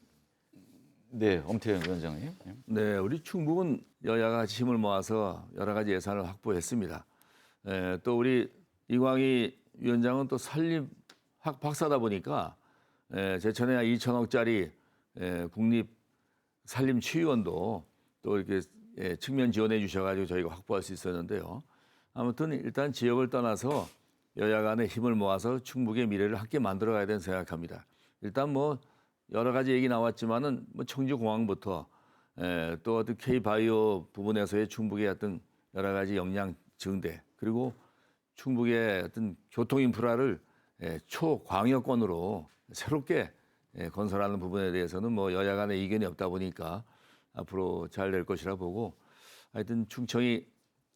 네, 엄태영 위원장님. 네, 우리 충북은 여야가 힘을 모아서 여러 가지 예산을 확보했습니다. 또 우리 이광희 위원장은 또 산림학 박사다 보니까 제천에 2천억짜리 국립 산림치유원도 또 이렇게 측면 지원해 주셔가지고 저희가 확보할 수 있었는데요. 아무튼 일단 지역을 떠나서 여야 간의 힘을 모아서 충북의 미래를 함께 만들어가야 된다고 생각합니다. 일단 여러 가지 얘기 나왔지만은 청주공항부터 또 어떤 K바이오 부분에서의 충북의 어떤 여러 가지 역량 증대 그리고 충북의 어떤 교통 인프라를 초광역권으로 새롭게 건설하는 부분에 대해서는 여야 간의 이견이 없다 보니까 앞으로 잘 될 것이라 보고 하여튼 충청이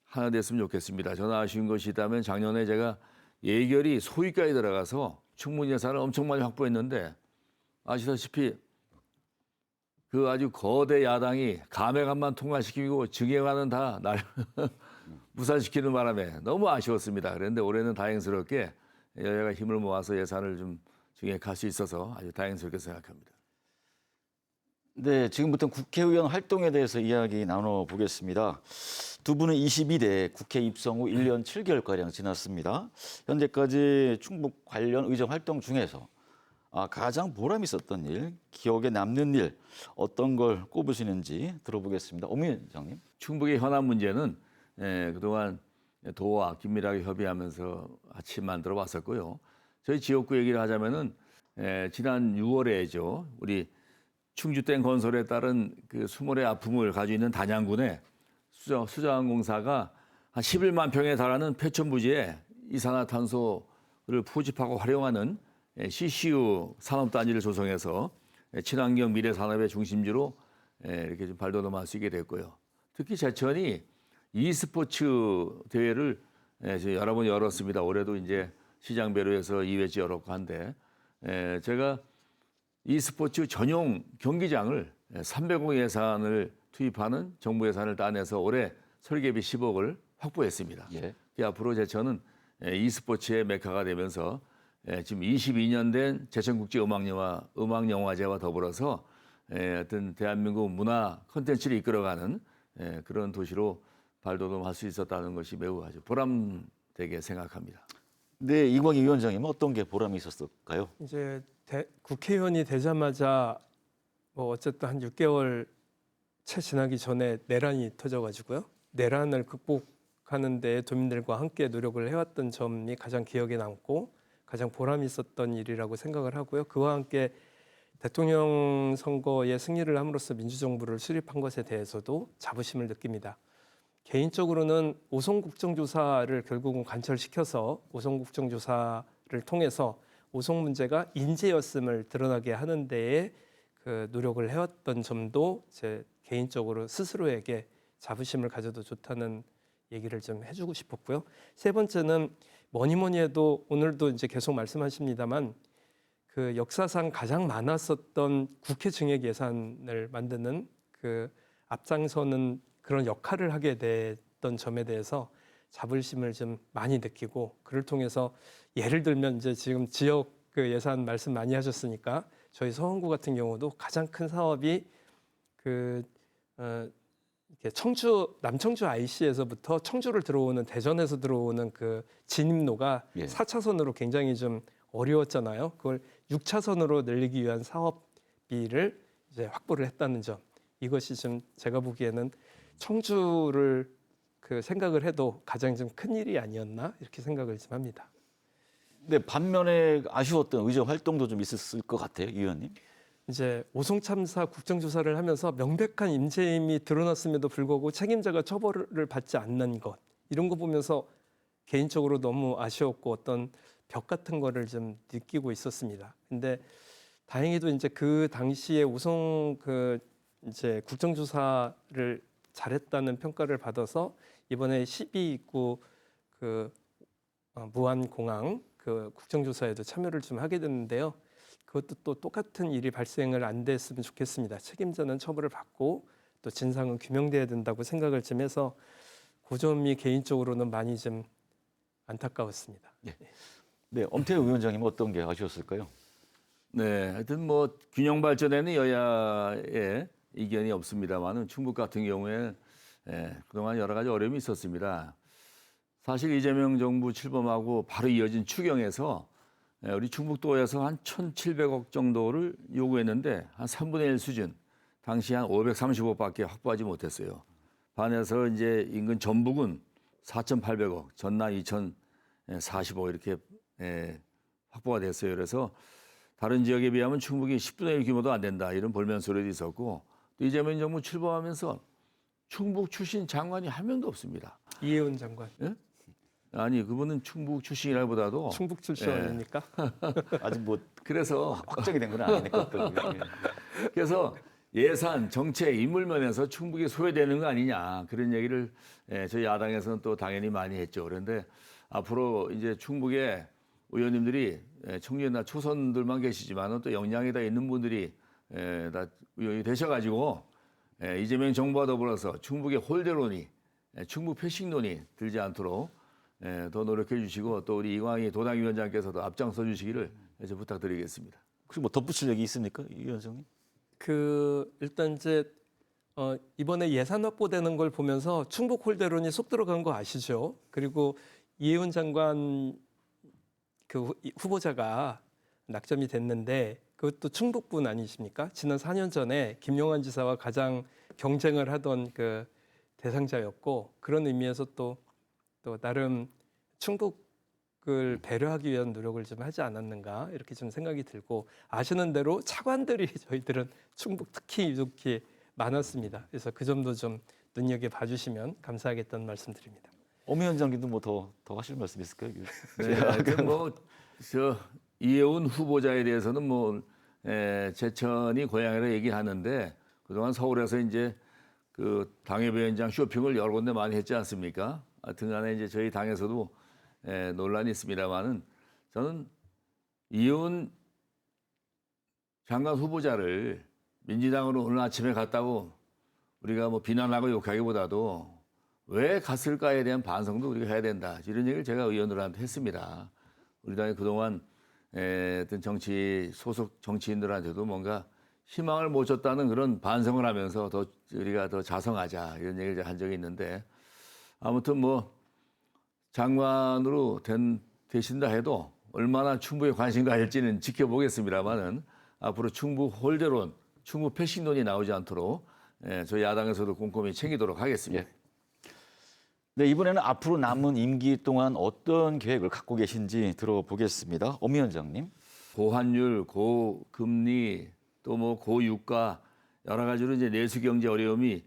하나 됐으면 좋겠습니다. 저는 아쉬운 것이 있다면 작년에 제가 예결위 소위까지 들어가서 충북 예산을 엄청 많이 확보했는데 아시다시피 그 아주 거대 야당이 감액안만 통과시키고 증액안은 다 무산시키는 바람에 너무 아쉬웠습니다. 그런데 올해는 다행스럽게 여야가 힘을 모아서 예산을 좀 증액할 수 있어서 아주 다행스럽게 생각합니다. 네, 지금부터 국회의원 활동에 대해서 이야기 나눠보겠습니다. 두 분은 22대 국회 입성 후 1년 7개월가량 지났습니다. 현재까지 충북 관련 의정 활동 중에서 가장 보람 있었던 일, 기억에 남는 일, 어떤 걸 꼽으시는지 들어보겠습니다. 엄 위원장님. 충북의 현안 문제는 그동안 도와 긴밀하게 협의하면서 같이 만들어 왔었고요. 저희 지역구 얘기를 하자면은 지난 6월에죠. 우리 충주댐 건설에 따른 그 수몰의 아픔을 가지고 있는 단양군에 수자원공사가 한 11만 평에 달하는 폐천부지에 이산화탄소를 포집하고 활용하는 CCU 산업단지를 조성해서 친환경 미래 산업의 중심지로 이렇게 좀 발돋움할 수 있게 됐고요. 특히 제천이 e스포츠 대회를 여러 번 열었습니다. 올해도 이제 시장 배로해서 2회째 열었고 한데 제가 e스포츠 전용 경기장을 300억 예산을 투입하는 정부 예산을 따내서 올해 설계비 10억을 확보했습니다. 예. 앞으로 제천은 e스포츠의 메카가 되면서 지금 22년 된 제천국제음악영화제와 더불어서 어떤 대한민국 문화 콘텐츠를 이끌어가는 그런 도시로 발돋움할 수 있었다는 것이 매우 아주 보람되게 생각합니다. 네, 이광희 위원장님은 어떤 게 보람이 있었을까요? 이제 국회의원이 되자마자 뭐 어쨌든 한 6개월 채 지나기 전에 내란이 터져가지고요. 내란을 극복하는 데 도민들과 함께 노력을 해왔던 점이 가장 기억에 남고 가장 보람이 있었던 일이라고 생각을 하고요. 그와 함께 대통령 선거에 승리를 함으로써 민주정부를 수립한 것에 대해서도 자부심을 느낍니다. 개인적으로는 오송 국정조사를 결국은 관철시켜서 오송 국정조사를 통해서 오송 문제가 인재였음을 드러나게 하는 데에 그 노력을 해왔던 점도 제 개인적으로 스스로에게 자부심을 가져도 좋다는 얘기를 좀 해주고 싶었고요. 세 번째는 뭐니 해도 오늘도 이제 계속 말씀하십니다만 그 역사상 가장 많았었던 국회 증액 예산을 만드는 그 앞장서는 그런 역할을 하게 됐던 점에 대해서 자부심을 좀 많이 느끼고 그를 통해서 예를 들면 이제 지금 지역 그 예산 말씀 많이 하셨으니까 저희 서원구 같은 경우도 가장 큰 사업이 이렇게 남청주 IC에서부터 청주를 들어오는 대전에서 들어오는 그 진입로가 예. 4차선으로 굉장히 좀 어려웠잖아요. 그걸 6차선으로 늘리기 위한 사업비를 이제 확보를 했다는 점. 이것이 좀 제가 보기에는 청주를 그 생각을 해도 가장 좀 큰 일이 아니었나 이렇게 생각을 좀 합니다. 네, 반면에 아쉬웠던 의제 활동도 좀 있었을 것 같아요, 이 의원님. 이제 오송 참사 국정조사를 하면서 명백한 인재임이 드러났음에도 불구하고 책임자가 처벌을 받지 않는 것 이런 거 보면서 개인적으로 너무 아쉬웠고 어떤 벽 같은 거를 좀 느끼고 있었습니다. 근데 다행히도 이제 그 당시에 오송 그 이제 국정조사를 잘했다는 평가를 받아서 이번에 12입구 그 무안공항 그 국정조사에도 참여를 좀 하게 됐는데요. 그것도 또 똑같은 일이 발생을 안 됐으면 좋겠습니다. 책임자는 처벌을 받고 또 진상은 규명돼야 된다고 생각을 좀 해서 그 점이 개인적으로는 많이 좀 안타까웠습니다. 네, 엄태우 위원장님은 어떤 게 아쉬웠을까요? 네, 하여튼 뭐 균형 발전에는 여야의 이견이 없습니다만은 충북 같은 경우에 그동안 여러 가지 어려움이 있었습니다. 사실 이재명 정부 출범하고 바로 이어진 추경에서 우리 충북도에서 한 1,700억 정도를 요구했는데 한 3분의 1 수준, 당시 한 530억밖에 확보하지 못했어요. 반해서 이제 인근 전북은 4,800억, 전남 2,040억 이렇게 확보가 됐어요. 그래서 다른 지역에 비하면 충북이 10분의 1 규모도 안 된다 이런 볼멘 소리도 있었고 또 이재명 정부 출범하면서 충북 출신 장관이 한 명도 없습니다. 이혜훈 장관. 예? 아니 그분은 충북 출신이라기보다도 충북 출신 아닙니까? 아직 뭐 그래서 확정이 된 건 아니니까. 그래서 예산, 정책, 인물 면에서 충북이 소외되는 거 아니냐 그런 얘기를 저희 야당에서는 또 당연히 많이 했죠. 그런데 앞으로 이제 충북에 의원님들이 청년이나 초선들만 계시지만은 또 역량이 다 있는 분들이 다 의원이 되셔가지고 이재명 정부와 더불어서 충북의 홀대론이 충북 표식론이 들지 않도록 더 노력해 주시고 또 우리 이광희 도당위원장께서도 앞장서 주시기를 부탁드리겠습니다. 혹시 뭐 덧붙일 얘기 있습니까, 이 위원장님? 일단 이제 이번에 예산 확보되는 걸 보면서 충북 홀대론이 속 들어간 거 아시죠? 그리고 이혜훈 장관 그 후보자가 낙점이 됐는데 그것도 충북분 아니십니까? 지난 4년 전에 김용환 지사와 가장 경쟁을 하던 그 대상자였고 그런 의미에서 또 나름 충북을 배려하기 위한 노력을 좀 하지 않았는가 이렇게 좀 생각이 들고 아시는 대로 차관들이 저희들은 충북 특히 유독히 많았습니다. 그래서 그 점도 좀 눈여겨 봐주시면 감사하겠다는 말씀드립니다. 엄 위원장님도 뭐 더 하실 말씀 있을까요? 네, 하여튼 뭐저 이혜훈 후보자에 대해서는 뭐 제천이 고향이라 얘기하는데 그동안 서울에서 이제 그 당협위원장 쇼핑을 여러 군데 많이 했지 않습니까? 하여튼간에 이제 저희 당에서도 논란이 있습니다만은 저는 이혜훈 장관 후보자를 민주당으로 오늘 아침에 갔다고 우리가 뭐 비난하고 욕하기보다도 왜 갔을까에 대한 반성도 우리가 해야 된다. 이런 얘기를 제가 의원들한테 했습니다. 우리 당이 그동안 어떤 정치 소속 정치인들한테도 뭔가 희망을 못 줬다는 그런 반성을 하면서 더 우리가 더 자성하자 이런 얘기를 한 적이 있는데 아무튼 뭐 장관으로 되신다 해도 얼마나 충북에 관심 가질지는 지켜보겠습니다만은 앞으로 충북 홀대론, 충북 패싱론이 나오지 않도록 저희 야당에서도 꼼꼼히 챙기도록 하겠습니다. 예. 네, 이번에는 앞으로 남은 임기 동안 어떤 계획을 갖고 계신지 들어보겠습니다. 엄 위원장님. 고환율, 고금리, 또 뭐 고유가 여러 가지로 이제 내수 경제 어려움이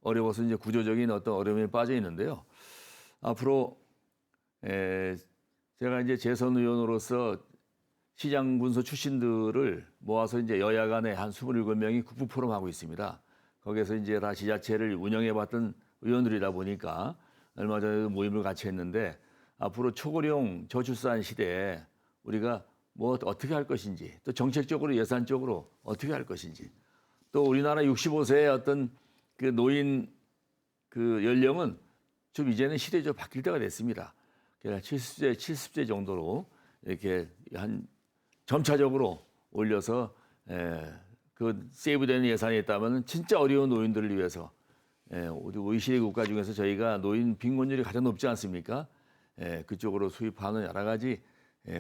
어려워서 이제 구조적인 어떤 어려움에 빠져 있는데요. 앞으로 제가 이제 재선 의원으로서 시장 군소 출신들을 모아서 이제 여야 간에 한 27명이 국부 포럼 하고 있습니다. 거기서 이제 다 지자체를 운영해 봤던 의원들이다 보니까 얼마 전에도 모임을 같이 했는데 앞으로 초고령 저출산 시대에 우리가 뭐 어떻게 할 것인지 또 정책적으로 예산적으로 어떻게 할 것인지 또 우리나라 65세의 어떤 그 노인 그 연령은 좀 이제는 시대적으로 바뀔 때가 됐습니다. 그냥 70세 정도로 이렇게 한 점차적으로 올려서 그 세이브되는 예산이 있다면 진짜 어려운 노인들을 위해서 우리 OECD 국가 중에서 저희가 노인 빈곤율이 가장 높지 않습니까? 그쪽으로 수입하는 여러 가지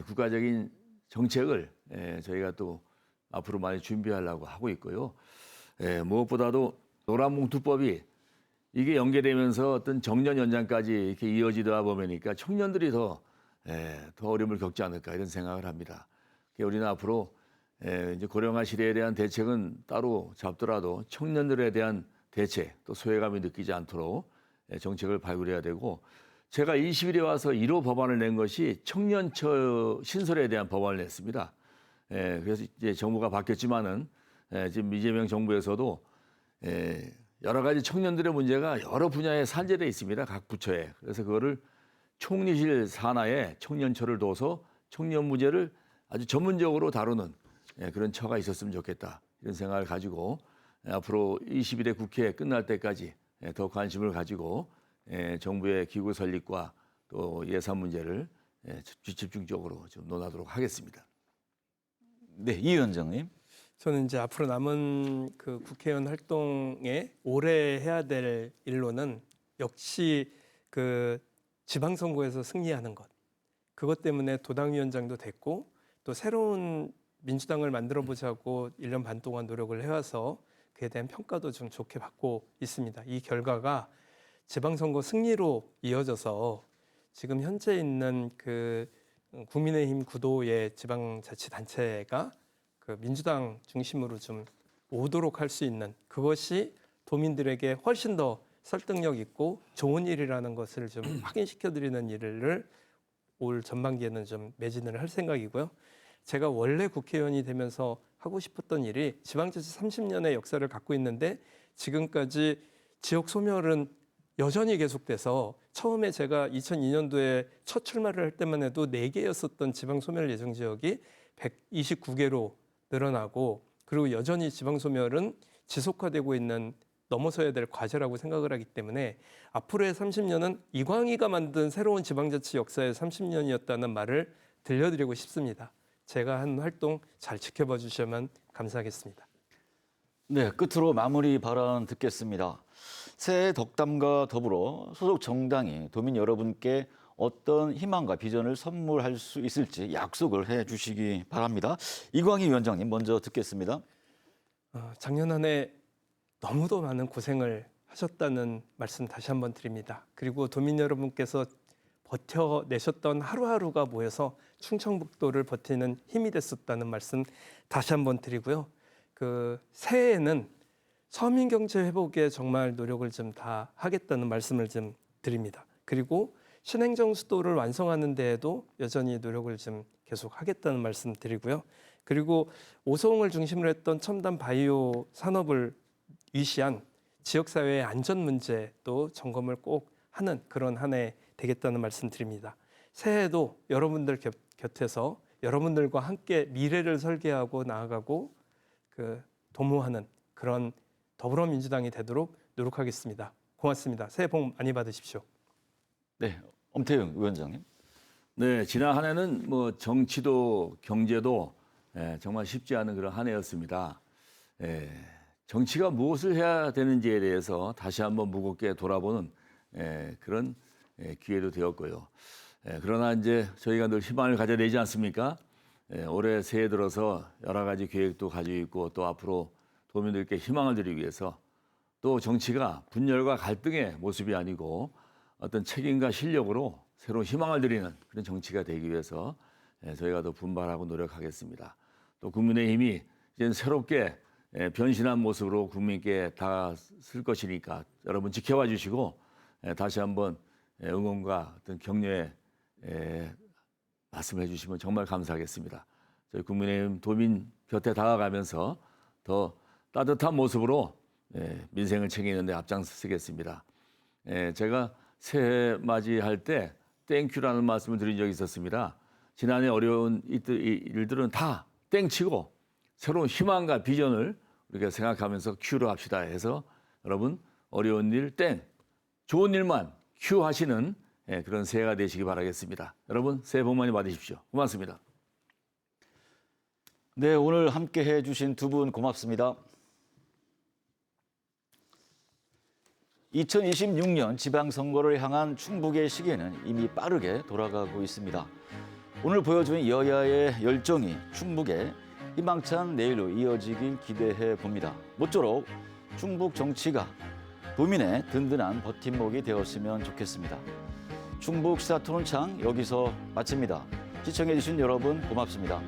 국가적인 정책을 저희가 또 앞으로 많이 준비하려고 하고 있고요. 무엇보다도 노란봉투법이 이게 연계되면서 어떤 정년 연장까지 이렇게 이어지다 보니까 청년들이 더 어려움을 겪지 않을까 이런 생각을 합니다. 우리는 앞으로 이제 고령화 시대에 대한 대책은 따로 잡더라도 청년들에 대한 대책 또 소외감이 느끼지 않도록 정책을 발굴해야 되고 제가 20일에 와서 1호 법안을 낸 것이 청년처 신설에 대한 법안을 냈습니다. 그래서 이제 정부가 바뀌었지만은 지금 이재명 정부에서도 여러 가지 청년들의 문제가 여러 분야에 산재되어 있습니다. 각 부처에. 그래서 그거를 총리실 산하에 청년처를 둬서 청년 문제를 아주 전문적으로 다루는 그런 처가 있었으면 좋겠다. 이런 생각을 가지고 앞으로 21대 국회 끝날 때까지 더 관심을 가지고 정부의 기구 설립과 또 예산 문제를 집중적으로 좀 논하도록 하겠습니다. 네, 이 위원장님. 저는 이제 앞으로 남은 그 국회의원 활동에 올해 해야 될 일로는 역시 그 지방선거에서 승리하는 것. 그것 때문에 도당위원장도 됐고 또 새로운 민주당을 만들어 보자고 1년 반 동안 노력을 해와서 그에 대한 평가도 좀 좋게 받고 있습니다. 이 결과가 지방선거 승리로 이어져서 지금 현재 있는 그 국민의힘 구도의 지방자치단체가 그 민주당 중심으로 좀 오도록 할 수 있는 그것이 도민들에게 훨씬 더 설득력 있고 좋은 일이라는 것을 좀 확인시켜드리는 일을 올 전반기에는 좀 매진을 할 생각이고요. 제가 원래 국회의원이 되면서 하고 싶었던 일이 지방자치 30년의 역사를 갖고 있는데 지금까지 지역 소멸은 여전히 계속돼서 처음에 제가 2002년도에 첫 출마를 할 때만 해도 4개였었던 지방 소멸 예정 지역이 129개로 늘어나고 그리고 여전히 지방 소멸은 지속화되고 있는 넘어서야 될 과제라고 생각을 하기 때문에 앞으로의 30년은 이광희가 만든 새로운 지방자치 역사의 30년이었다는 말을 들려드리고 싶습니다. 제가 한 활동 잘 지켜봐 주시면 감사하겠습니다. 네, 끝으로 마무리 발언 듣겠습니다. 새해 덕담과 더불어 소속 정당이 도민 여러분께 어떤 희망과 비전을 선물할 수 있을지 약속을 해 주시기 바랍니다. 이광희 위원장님 먼저 듣겠습니다. 작년 한 해 너무도 많은 고생을 하셨다는 말씀 다시 한번 드립니다. 그리고 도민 여러분께서 버텨내셨던 하루하루가 모여서 충청북도를 버티는 힘이 됐었다는 말씀 다시 한번 드리고요. 그 새해에는 서민 경제 회복에 정말 노력을 좀 다 하겠다는 말씀을 좀 드립니다. 그리고 신행정 수도를 완성하는 데에도 여전히 노력을 좀 계속 하겠다는 말씀 드리고요. 그리고 오송을 중심으로 했던 첨단 바이오 산업을 위시한 지역사회의 안전 문제도 점검을 꼭 하는 그런 한 해 되겠다는 말씀 드립니다. 새해에도 여러분들 곁에서 여러분들과 함께 미래를 설계하고 나아가고 그 도모하는 그런 더불어민주당이 되도록 노력하겠습니다. 고맙습니다. 새해 복 많이 받으십시오. 네, 엄태영 위원장님. 네, 지난 한 해는 뭐 정치도 경제도 정말 쉽지 않은 그런 한 해였습니다. 정치가 무엇을 해야 되는지에 대해서 다시 한번 무겁게 돌아보는 그런 기회도 되었고요. 그러나 이제 저희가 늘 희망을 가져야 되지 않습니까? 올해 새해 들어서 여러 가지 계획도 가지고 있고 또 앞으로 도민들께 희망을 드리기 위해서 또 정치가 분열과 갈등의 모습이 아니고 어떤 책임과 실력으로 새로운 희망을 드리는 그런 정치가 되기 위해서 저희가 더 분발하고 노력하겠습니다. 또 국민의힘이 이제 새롭게 변신한 모습으로 국민께 다가설 것이니까 여러분 지켜봐 주시고 다시 한번 응원과 어떤 격려의 말씀해 주시면 정말 감사하겠습니다. 저희 국민의힘 도민 곁에 다가가면서 더 따뜻한 모습으로 민생을 챙기는 데 앞장서겠습니다. 제가 새해 맞이할 때 땡큐라는 말씀을 드린 적이 있었습니다. 지난해 어려운 일들은 다 땡치고 새로운 희망과 비전을 우리가 생각하면서 큐로 합시다 해서 여러분 어려운 일 땡, 좋은 일만 큐 하시는 그런 새해가 되시기 바라겠습니다. 여러분 새해 복 많이 받으십시오. 고맙습니다. 네, 오늘 함께 해주신 두 분 고맙습니다. 2026년 지방선거를 향한 충북의 시계는 이미 빠르게 돌아가고 있습니다. 오늘 보여준 여야의 열정이 충북의 희망찬 내일로 이어지길 기대해 봅니다. 모쪼록 충북 정치가 도민의 든든한 버팀목이 되었으면 좋겠습니다. 충북 시사토론창 여기서 마칩니다. 시청해 주신 여러분 고맙습니다.